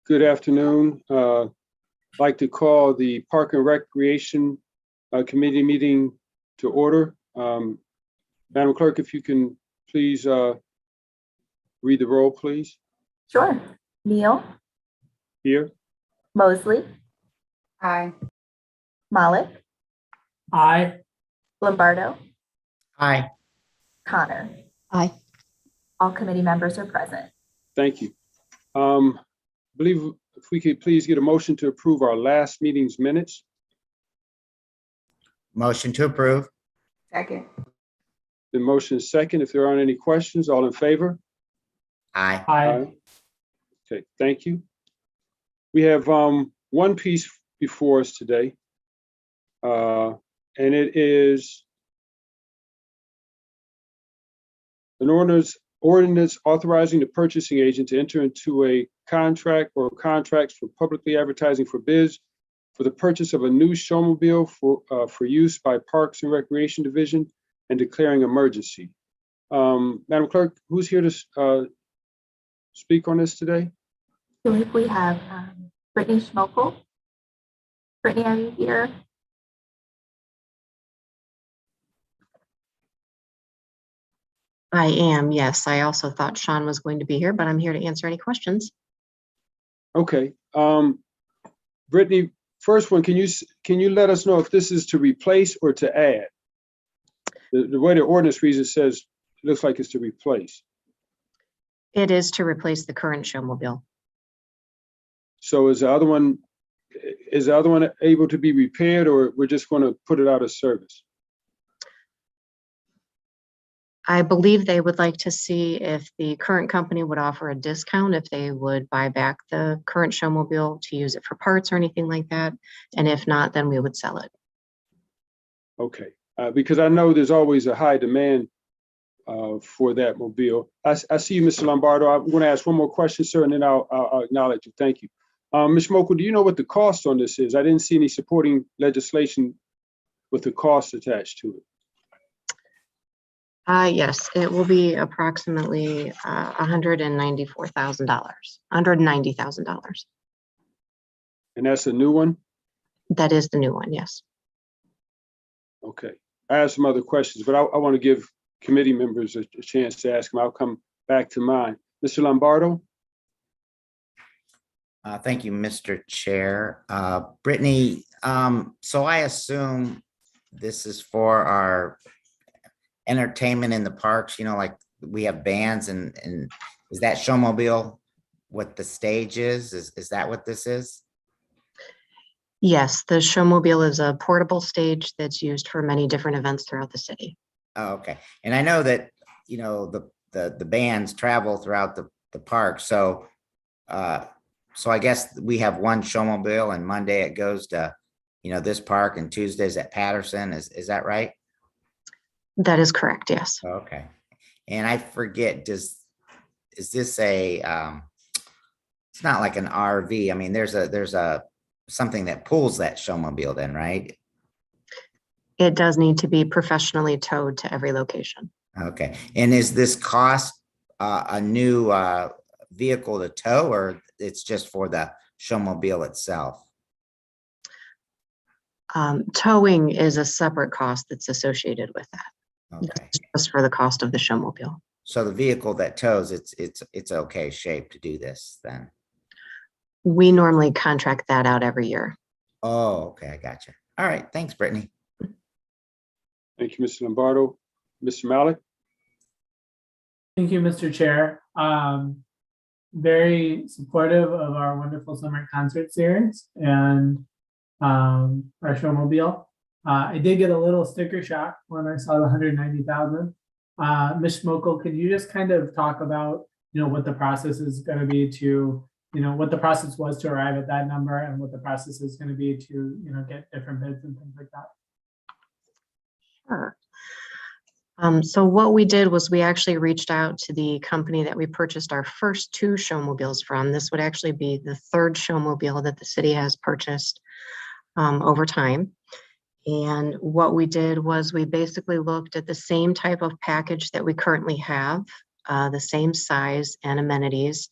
Good afternoon. I'd like to call the Park and Recreation Committee meeting to order. Madam Clerk, if you can please read the roll, please. Sure. Neal. Here. Mosley. Aye. Malik. Aye. Lombardo. Aye. Connor. Aye. All committee members are present. Thank you. I believe if we could please get a motion to approve our last meeting's minutes. Motion to approve. Second. The motion is second. If there aren't any questions, all in favor? Aye. Aye. Okay, thank you. We have one piece before us today, and it is an ordinance authorizing the purchasing agent to enter into a contract or contracts for publicly advertising for bids for the purchase of a new showmobile for use by Parks and Recreation Division and declaring emergency. Madam Clerk, who's here to speak on this today? I believe we have Brittany Schmokel. Brittany, are you here? I am, yes. I also thought Sean was going to be here, but I'm here to answer any questions. Okay. Brittany, first one, can you let us know if this is to replace or to add? The way the ordinance reads, it says, it looks like it's to replace. It is to replace the current showmobile. So is the other one able to be repaired, or we're just going to put it out of service? I believe they would like to see if the current company would offer a discount if they would buy back the current showmobile to use it for parts or anything like that. And if not, then we would sell it. Okay, because I know there's always a high demand for that mobile. I see you, Mr. Lombardo. I'm going to ask one more question, sir, and then I'll acknowledge you. Thank you. Ms. Schmokel, do you know what the cost on this is? I didn't see any supporting legislation with the cost attached to it. Yes, it will be approximately $190,000. And that's a new one? That is the new one, yes. Okay. I have some other questions, but I want to give committee members a chance to ask them. I'll come back to mine. Mr. Lombardo? Thank you, Mr. Chair. Brittany, so I assume this is for our entertainment in the parks, like we have bands and is that showmobile what the stage is? Is that what this is? Yes, the showmobile is a portable stage that's used for many different events throughout the city. Oh, okay. And I know that, the bands travel throughout the park. So I guess we have one showmobile and Monday it goes to, this park and Tuesdays at Patterson. Is that right? That is correct, yes. Okay. And I forget, is this it's not like an RV. I mean, there's a something that pulls that showmobile then, right? It does need to be professionally towed to every location. Okay. And is this cost a new vehicle to tow, or it's just for the showmobile itself? Towing is a separate cost that's associated with that. Okay. Just for the cost of the showmobile. So the vehicle that tows, it's okay shape to do this then? We normally contract that out every year. Oh, okay. I got you. All right. Thanks, Brittany. Thank you, Mr. Lombardo. Mr. Malik? Thank you, Mr. Chair. Very supportive of our wonderful summer concert series and our showmobile. I did get a little sticker shock when I saw the 190,000. Ms. Schmokel, could you just kind of talk about, what the process is going to be to, what the process was to arrive at that number and what the process is going to be to, get different bids and things like that? Sure. So what we did was we actually reached out to the company that we purchased our first two showmobiles from. This would actually be the third showmobile that the city has purchased over time. And what we did was we basically looked at the same type of package that we currently have, the same size and amenities,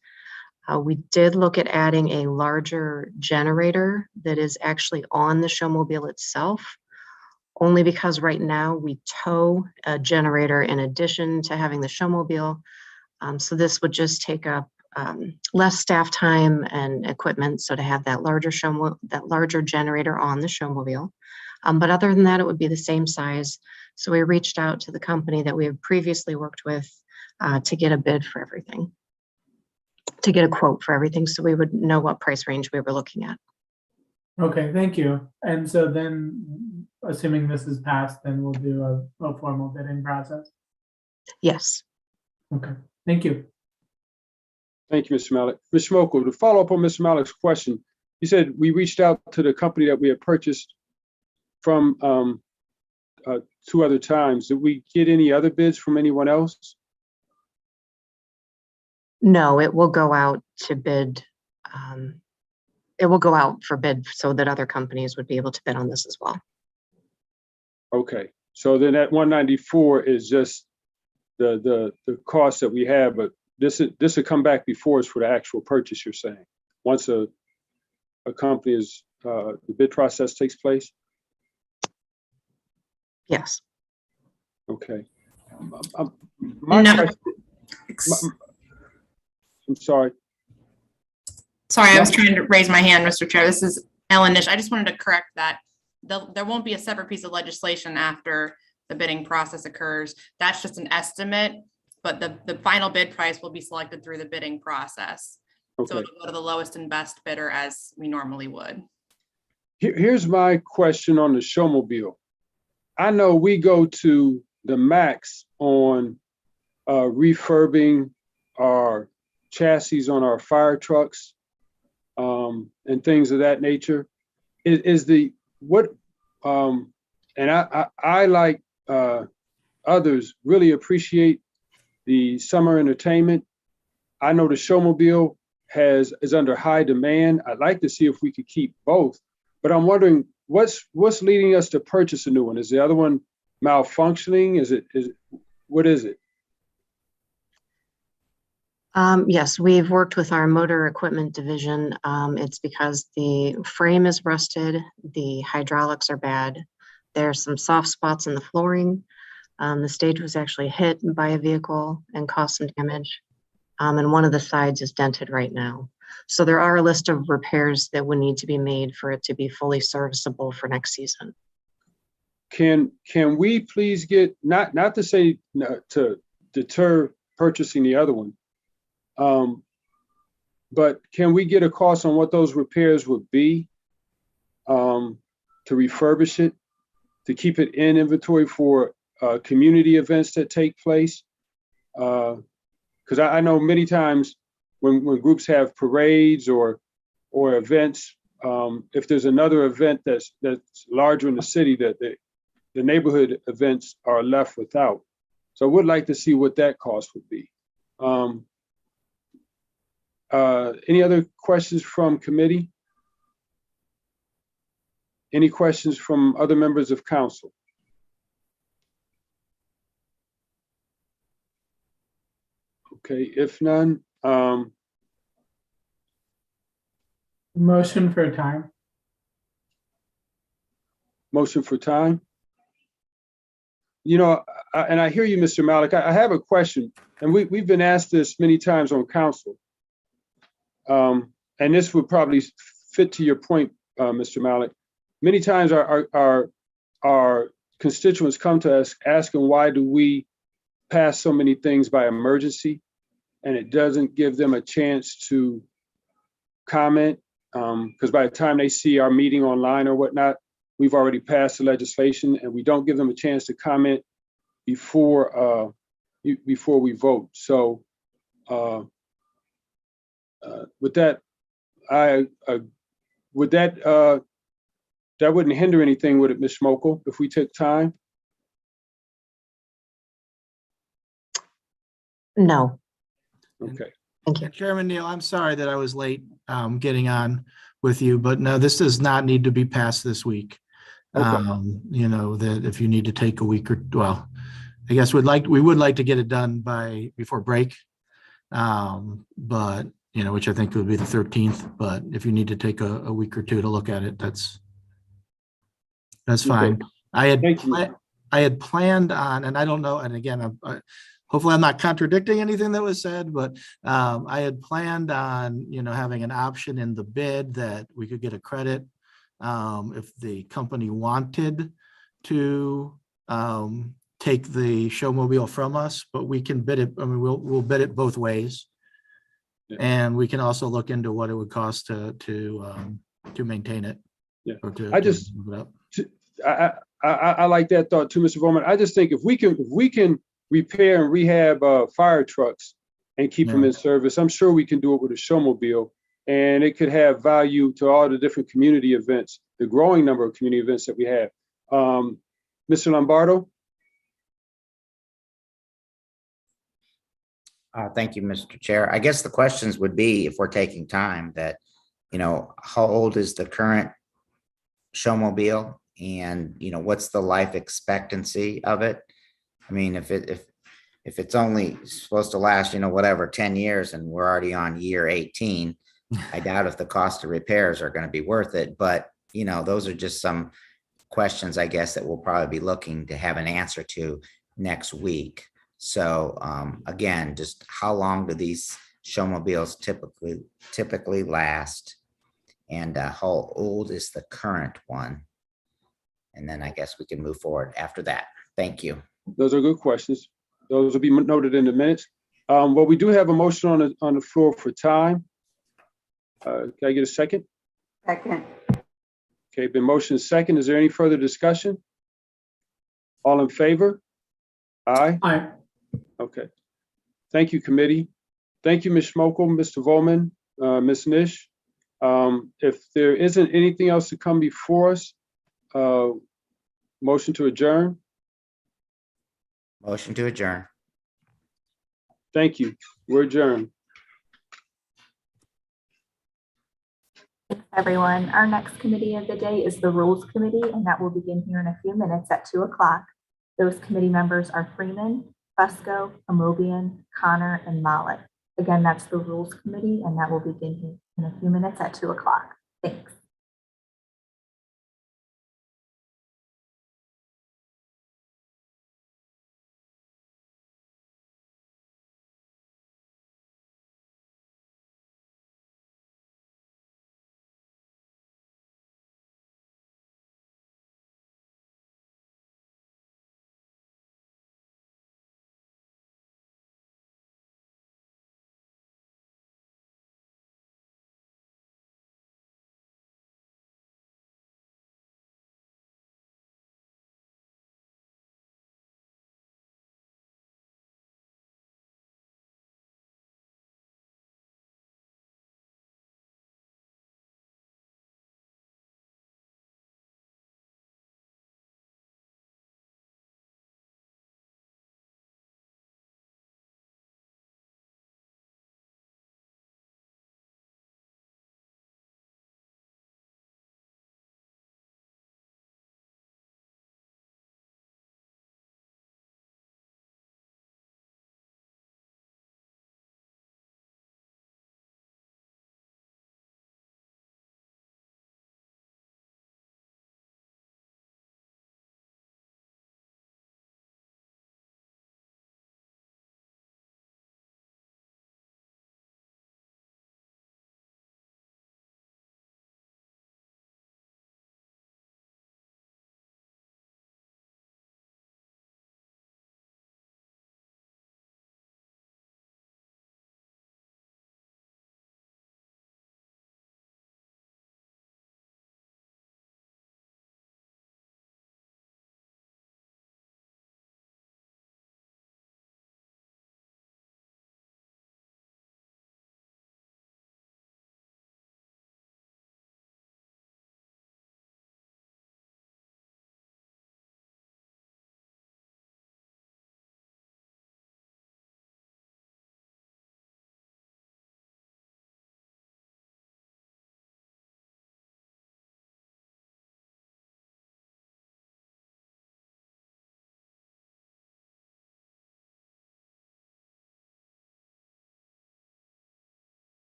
We did look at adding a larger generator that is actually on the showmobile itself, only because right now we tow a generator in addition to having the showmobile. So this would just take up less staff time and equipment. So to have that larger generator on the showmobile. But other than that, it would be the same size. So we reached out to the company that we had previously worked with to get a bid for everything, to get a quote for everything, so we would know what price range we were looking at. Okay, thank you. And so then, assuming this is passed, then we'll do a formal bidding process. Yes. Okay, thank you. Thank you, Mr. Malik. Ms. Schmokel, to follow up on Mr. Malik's question, you said we reached out to the company that we had purchased from 2 other times. Did we get any other bids from anyone else? No, it will go out to bid. It will go out for bid so that other companies would be able to bid on this as well. Okay, so then that 194 is just the cost that we have, but this will come back before us for the actual purchase, you're saying, once a company is, the bid process takes place? Yes. Okay. No. I'm sorry. Sorry, I No. was trying to raise my hand, Mr. Chair. This is Ellen Nish. I just wanted to correct that. There won't be a separate piece of legislation after the bidding process occurs. That's just an estimate, but the final bid price will be selected through the bidding process. So Okay. it'll go to the lowest and best bidder as we normally would. Here's my question on the showmobile. I know we go to the max on refurbing our chassis on our fire trucks and things of that nature. And I like others really appreciate the summer entertainment. I know the showmobile is under high demand. I'd like to see if we could keep both, but I'm wondering what's leading us to purchase a new one? Is the other one malfunctioning? What is it? Yes, we've worked with our motor equipment division. It's because the frame is rusted, the hydraulics are bad. There's some soft spots in the flooring. The stage was actually hit by a vehicle and caused some damage. And one of the sides is dented right now. So there are a list of repairs that would need to be made for it to be fully serviceable for next season. Can we please get, not to say to deter purchasing the other one, but can we get a cost on what those repairs would be to refurbish it, to keep it in inventory for community events that take place? Because I know many times when groups have parades or events, if there's another event that's larger in the city, that the neighborhood events are left without. So I would like to see what that cost would be. Any other questions from committee? Any questions from other members of council? Okay, if none, Motion for time. motion for time. You know, and I hear you, Mr. Malik. I have a question, and we've been asked this many times on council. And this would probably fit to your point, Mr. Malik. Many times our constituents come to us asking why do we pass so many things by emergency, and it doesn't give them a chance to comment, because by the time they see our meeting online or whatnot, we've already passed the legislation, and we don't give them a chance to comment before we vote. So with that, that wouldn't hinder anything, would it, Ms. Schmokel, if we took time? No, Okay. thank you. Chairman Neal, I'm sorry that I was late getting on with you, but no, this does not need to be passed this week. Okay. You know, that if you need to take a week or, well, I guess we would like to get it done before break. But which I think would be the 13th, but if you need to take a week or two to look at it, that's Okay. fine. I had, Thank you. I had planned on, and I don't know, and again, hopefully I'm not contradicting anything that was said, but I had planned on, having an option in the bid that we could get a credit if the company wanted to take the showmobile from us, but we can bid it. I mean, we'll bid it both ways. Yeah. And we can also look into what it would cost to maintain it. Yeah. Or to I just- move it up. I like that thought too, Mr. Bowman. I just think if we can repair and rehab fire trucks and keep them Yeah. in service, I'm sure we can do it with a showmobile, and it could have value to all the different community events, the growing number of community events that we have. Mr. Lombardo? Thank you, Mr. Chair. I guess the questions would be, if we're taking time, that, how old is the current showmobile? And, what's the life expectancy of it? I mean, if it's only supposed to last, whatever, 10 years and we're already on year 18, I doubt if the cost of repairs are going to be worth it. But, those are just some questions, I guess, that we'll probably be looking to have an answer to next week. So again, just how long do these showmobiles typically last? And how old is the current one? And then I guess we can move forward after that. Thank you. Those are good questions. Those will be noted in the minutes. Well, we do have a motion on the floor for time. Can I get a second? Second. Okay, been motion second. Is there any further discussion? All in favor? Aye. Aye. Okay. Thank you, committee. Thank you, Ms. Schmokel, Mr. Volman, Ms. Nish. If there isn't anything else to come before us, motion to adjourn. Motion to adjourn. Thank you. We're adjourned. Thanks, everyone. Our next committee of the day is the Rules Committee, and that will begin here in a few minutes at 2 o'clock. Those committee members are Freeman, Fusco, Amobian, Connor, and Mollett. Again, that's the Rules Committee, and that will begin here in a few minutes at 2 o'clock. Thanks.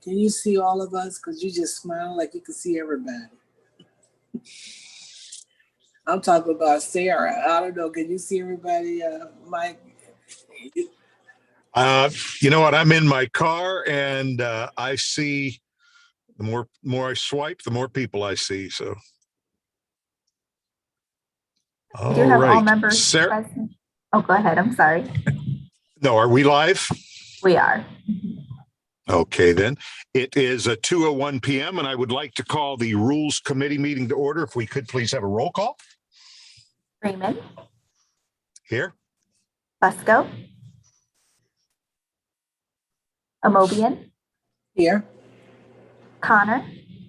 Can you see all of us? Because you just smile like you can see everybody. I'm talking about Sarah. I don't know. Can you see everybody, Mike? You know what? I'm in my car and I see the more I swipe, the more people I see. So, We do all have all right. members Sarah, present. Oh, go ahead. I'm sorry. no, are we live? We are. Okay, then. It is 2:01 p.m. and I would like to call the Rules Committee meeting to order. If we could please have a roll call Freeman, here. Fusco, Amobian, Here. Connor,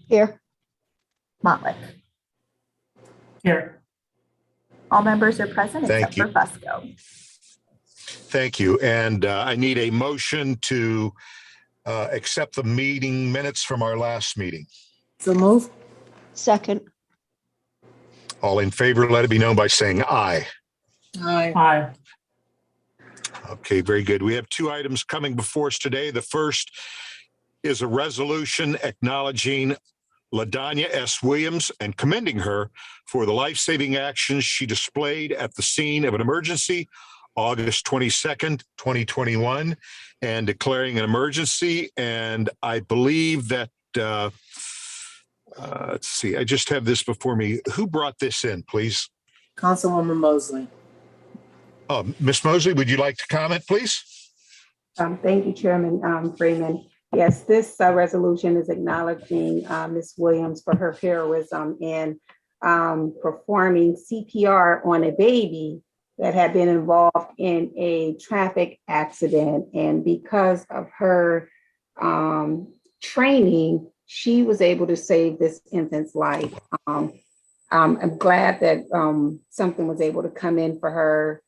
Here. Motlick. Here. All members are present Thank except for Fusco. Thank you. And I need a motion to accept the meeting minutes from our last meeting. So move. Second. All in favor, let it be known by saying aye. Aye. Aye. Okay, very good. We have two items coming before us today. The first is a resolution acknowledging LaDanya S. Williams and commending her for the life-saving actions she displayed at the scene of an emergency August 22nd, 2021, and declaring an emergency. And I believe that, let's see, I just have this before me. Who brought this in, please? Councilwoman Mosley. Ms. Mosley, would you like to comment, please? Thank you, Chairman Freeman. Yes, this resolution is acknowledging Ms. Williams for her heroism in performing CPR on a baby that had been involved in a traffic accident. And because of her training, she was able to save this infant's life. I'm glad that something was able to come in for her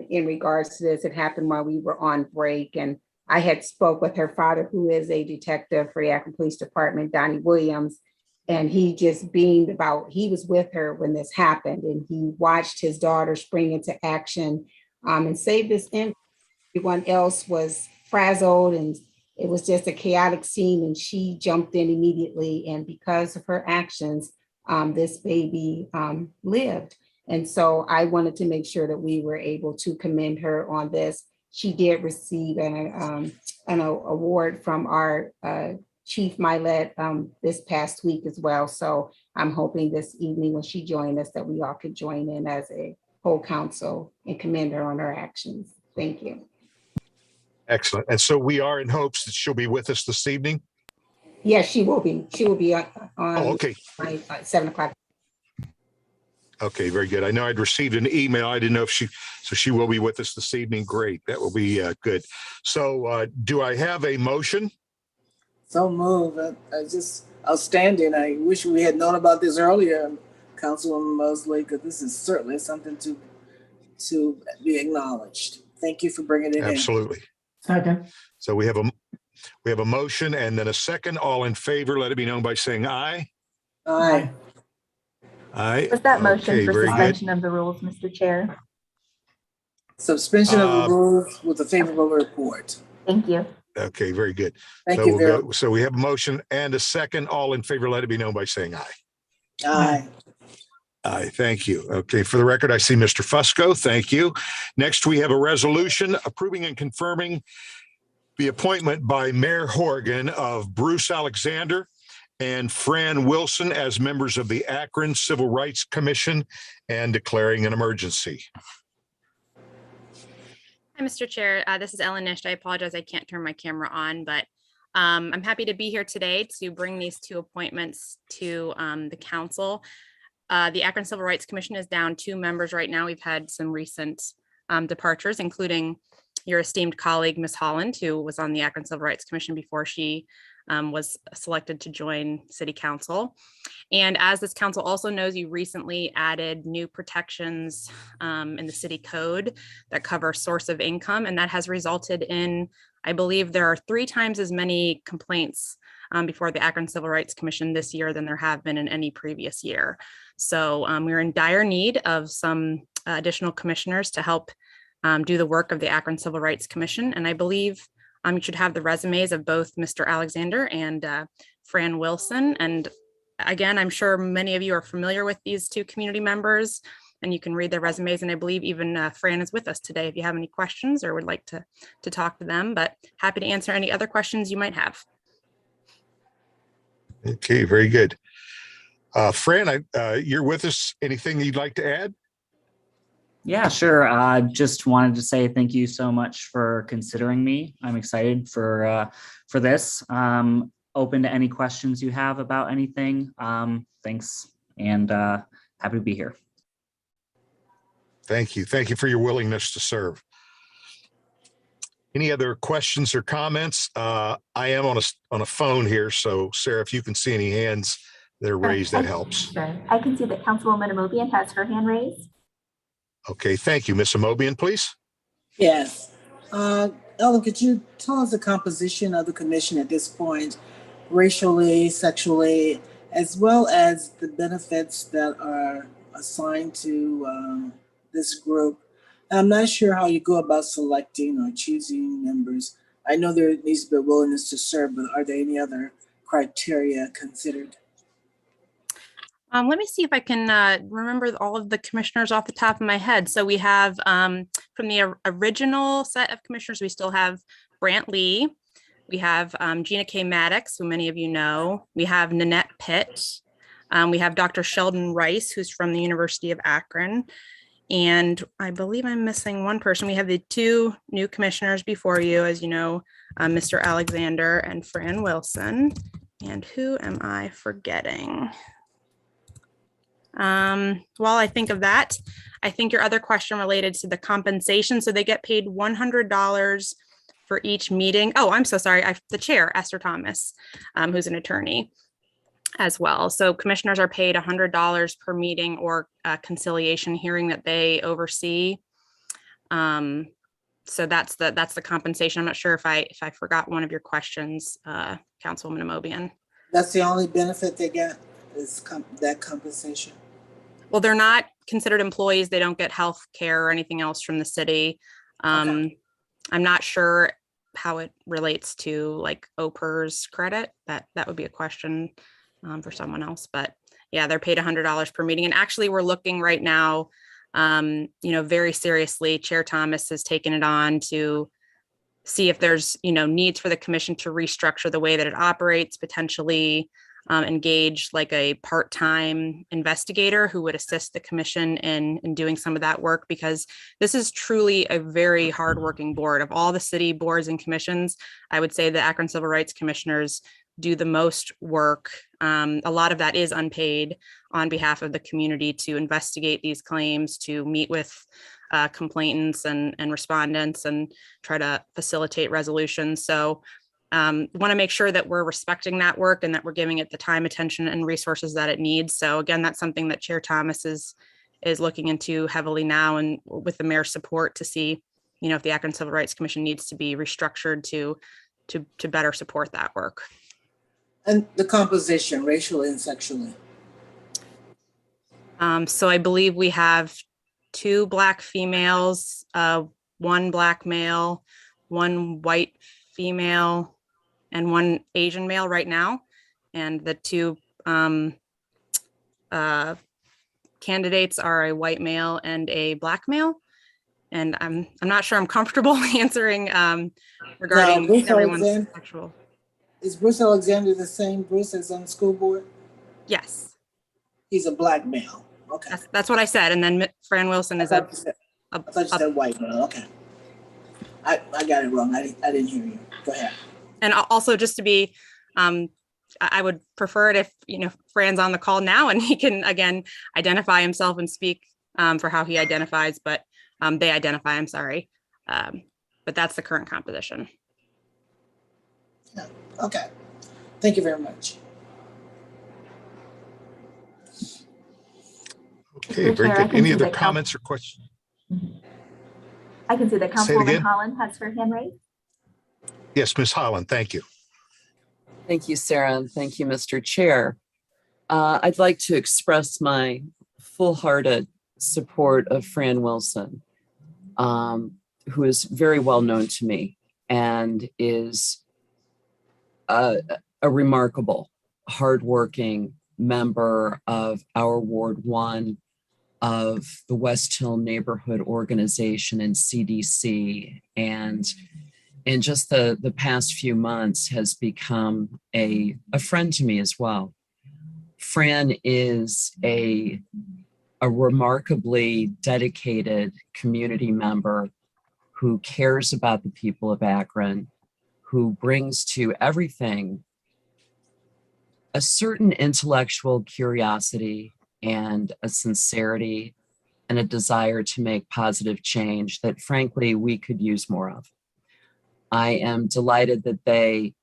in regards to this. It happened while we were on break, and I had spoke with her father, who is a detective for the Akron Police Department, Donnie Williams, and he just beamed about, he was with her when this happened, and he watched his daughter spring into action and save this infant. Everyone else was frazzled, and it was just a chaotic scene, and she jumped in immediately, and because of her actions, this baby lived. And so I wanted to make sure that we were able to commend her on this. She did receive an award from our Chief Milet this past week as well. So I'm hoping this evening when she joined us that we all could join in as a whole council and commend her on her actions. Thank you. Excellent. And so we are in hopes that she'll be with us this evening? Yes, she will be. She will be on Okay. 7 o'clock. Okay, very good. I know I'd received an email. I didn't know if she will be with us this evening. Great. That will be good. So do I have a motion? So move. I just outstanding. I wish we had known about this earlier, Councilwoman Mosley, because this is certainly something to be acknowledged. Thank you for bringing it in. Absolutely. Second. So we have a motion and then a second. All in favor, let it be known by saying aye. Aye. Aye. Was that motion Okay, for very good. suspension of the rules, Mr. Chair? Suspension of the rules with a favorable report. Thank you. Okay, very good. Thank So you we'll very go. So we have a motion and a second. All in favor, let it be known by saying aye. Aye. Aye, thank you. Okay, for the record, I see Mr. Fusco. Thank you. Next, we have a resolution approving and confirming the appointment by Mayor Horgan of Bruce Alexander and Fran Wilson as members of the Akron Civil Rights Commission and declaring an emergency. Hi, Mr. Chair. This is Ellen Nish. I apologize. I can't turn my camera on, but I'm happy to be here today to bring these two appointments to the council. The Akron Civil Rights Commission is down 2 members right now. We've had some recent departures, including your esteemed colleague, Ms. Holland, who was on the Akron Civil Rights Commission before she was selected to join City Council. And as this council also knows, you recently added new protections in the city code that cover source of income, and that has resulted in, I believe there are 3 times as many complaints before the Akron Civil Rights Commission this year than there have been in any previous year. So we're in dire need of some additional commissioners to help do the work of the Akron Civil Rights Commission. And I believe You should have the resumes of both Mr. Alexander and Fran Wilson. And again, I'm sure many of you are familiar with these two community members, and you can read their resumes. And I believe even Fran is with us today if you have any questions or would like to talk to them, but happy to answer any other questions you might have. Okay, very good. Fran, you're with us. Anything you'd like to add? Yeah, sure. Just wanted to say thank you so much for considering me. I'm excited for this. Open to any questions you have about anything. Thanks, and happy to be here. Thank you. Thank you for your willingness to serve. Any other questions or comments? I am on a phone here, so Sarah, if you can see any hands that are raised, that helps. Sure. I can see that Councilwoman Amobian has her hand raised. Okay, thank you. Ms. Amobian, please. Yes. Ellen, could you tell us the composition of the commission at this point, racially, sexually, as well as the benefits that are assigned to this group? I'm not sure how you go about selecting or choosing members. I know there needs to be a willingness to serve, but are there any other criteria considered? Let me see if I can remember all of the commissioners off the top of my head. So we have from the original set of commissioners, we still have Brant Lee. We have Gina K. Maddox, who many of you know. We have Nanette Pitt. We have Dr. Sheldon Rice, who's from the University of Akron. And I believe I'm missing one person. We have the two new commissioners before you, as you know, Mr. Alexander and Fran Wilson. And who am I forgetting? While I think of that, I think your other question related to the compensation. So they get paid $100 for each meeting. Oh, I'm so sorry. The chair, Esther Thomas, who's an attorney as well. So commissioners are paid $100 per meeting or conciliation hearing that they oversee. So that's the compensation. I'm not sure if I forgot one of your questions, Councilwoman Amobian. That's the only benefit they get is that compensation? Well, they're not considered employees. They don't get health care or anything else from the city. Okay. I'm not sure how it relates to like OPERS credit. That would be a question for someone else, but yeah, they're paid $100 per meeting. And actually we're looking right now, very seriously, Chair Thomas has taken it on to see if there's, needs for the commission to restructure the way that it operates, potentially engage like a part-time investigator who would assist the commission in doing some of that work, because this is truly a very hardworking board. Of all the city boards and commissions, I would say the Akron Civil Rights Commissioners do the most work. A lot of that is unpaid on behalf of the community to investigate these claims, to meet with complainants and respondents and try to facilitate resolutions. So want to make sure that we're respecting that work and that we're giving it the time, attention, and resources that it needs. So again, that's something that Chair Thomas is looking into heavily now, and with the mayor's support, to see, if the Akron Civil Rights Commission needs to be restructured to better support that work. And the composition, racially and sexually? So I believe we have 2 Black females, 1 Black male, 1 white female, and 1 Asian male right now. And the 2 candidates are a white male and a Black male. And I'm not sure I'm comfortable answering regarding everyone's sexual. Is Bruce Alexander the same Bruce as on the school board? Yes. He's a Black male. Okay. That's what I said. And then Fran Wilson is I thought you said white male. Okay. I got it wrong. I didn't hear you. Go ahead. And also, just to be, I would prefer it if, Fran's on the call now and he can, again, identify himself and speak for how he identifies, but they identify, I'm sorry. But that's the current composition. Yeah. Okay. Thank you very much. Okay, very good. Any other comments or questions? I can see that Say it again. Councilwoman Holland has her hand raised. Yes, Ms. Holland, thank you. Thank you, Sarah, and thank you, Mr. Chair. I'd like to express my full-hearted support of Fran Wilson, who is very well known to me. and is a remarkable, hardworking member of our Ward 1 of the West Hill Neighborhood Organization and CDC. And in just the past few months has become a friend to me as well. Fran is a remarkably dedicated community member who cares about the people of Akron, who brings to everything a certain intellectual curiosity and a sincerity and a desire to make positive change that frankly we could use more of. I am delighted that they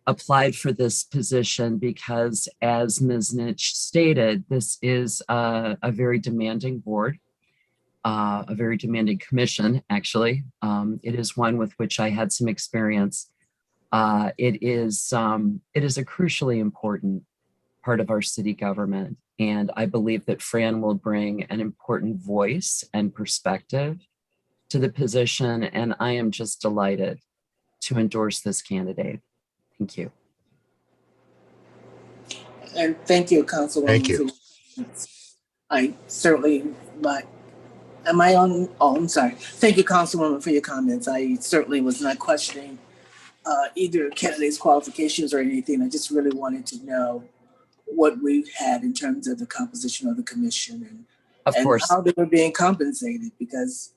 applied for this position because, as Ms. Nitsch stated, this is a very demanding board, a very demanding commission, actually. It is one with which I had some experience. It is a crucially important part of our city government. And I believe that Fran will bring an important voice and perspective to the position. And I am just delighted to endorse this candidate. Thank you. And thank you, Councilwoman. Thank you. I certainly, but am I on? Oh, I'm sorry. Thank you, Councilwoman, for your comments. I certainly was not questioning either candidate's qualifications or anything. I just really wanted to know what we had in terms of the composition of the commission and how they were being compensated, because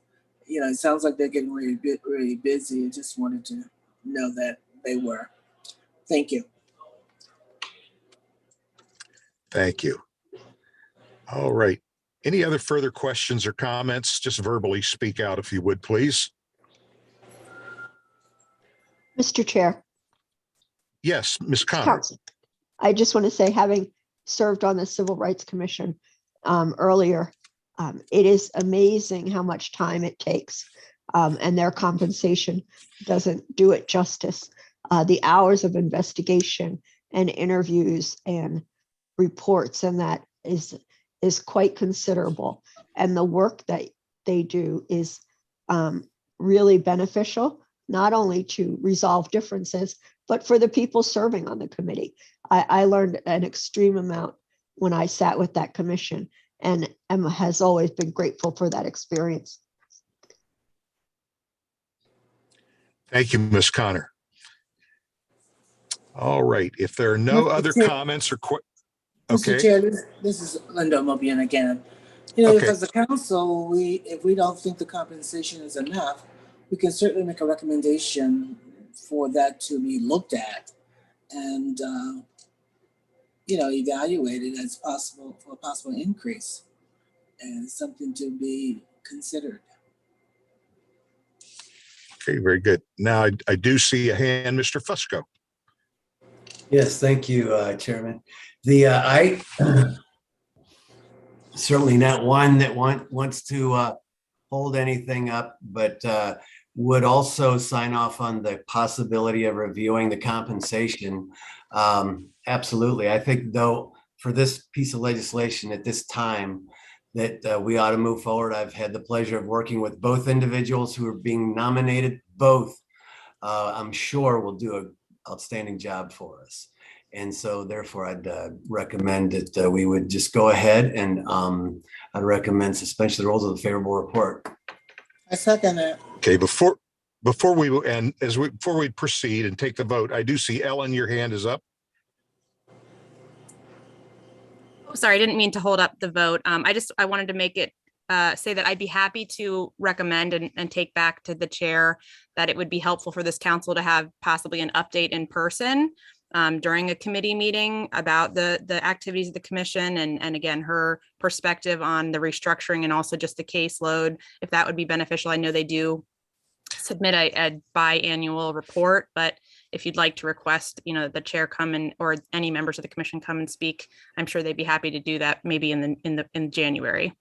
it sounds like they're getting really busy. I just wanted to know that they were. Thank you. Thank you. All right. Any other further questions or comments? Just verbally speak out if you would, please. Mr. Chair. Yes, Ms. Connor. Council. I just want to say, having served on the Civil Rights Commission earlier, it is amazing how much time it takes, and their compensation doesn't do it justice. The hours of investigation and interviews and reports, and that is quite considerable. And the work that they do is really beneficial, not only to resolve differences, but for the people serving on the committee. I learned an extreme amount when I sat with that commission, and Emma has always been grateful for that experience. Thank you, Ms. Connor. All right. If there are no other comments or Mr. Chair, this is Linda Mobian again. Because the council, if we don't think the compensation is enough, we can certainly make a recommendation for that to be looked at and evaluated as possible for a possible increase, and something to be considered. Okay, very good. Now I do see a hand, Mr. Fusco. Yes, thank you, Chairman. I certainly not one that wants to hold anything up, but would also sign off on the possibility of reviewing the compensation. Absolutely. I think, though, for this piece of legislation at this time, that we ought to move forward. I've had the pleasure of working with both individuals who are being nominated. Both, I'm sure, will do an outstanding job for us. And so therefore, I'd recommend that we would just go ahead, and I'd recommend suspension of the rules of the favorable report. I second it. Okay, before we proceed and take the vote, I do see Ellen, your hand is up. Oh, sorry, I didn't mean to hold up the vote. I wanted to make it say that I'd be happy to recommend and take back to the chair that it would be helpful for this council to have possibly an update in person during a committee meeting about the activities of the commission, and again, her perspective on the restructuring and also just the caseload, if that would be beneficial. I know they do submit a biannual report, but if you'd like to request, the chair come and, or any members of the commission come and speak, I'm sure they'd be happy to do that maybe in January.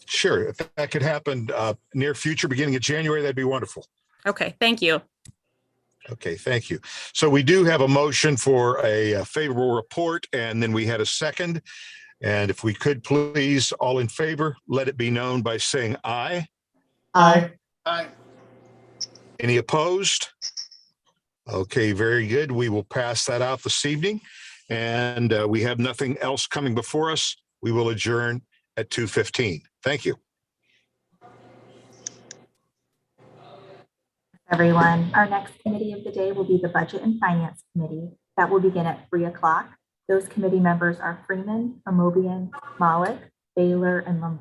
Sure, if that could happen near future, beginning of January, that'd be wonderful. Okay, thank you. Okay, thank you. So we do have a motion for a favorable report, and then we had a second. And if we could please, all in favor, let it be known by saying aye. Aye. Aye. Any opposed? Okay, very good. We will pass that out this evening. And we have nothing else coming before us. We will adjourn at 2:15. Thank you. Everyone, our next committee of the day will be the Budget and Finance Committee. That will begin at 3 o'clock. Those committee members are Freeman, Amobian, Malik, Baylor, and Lombardi.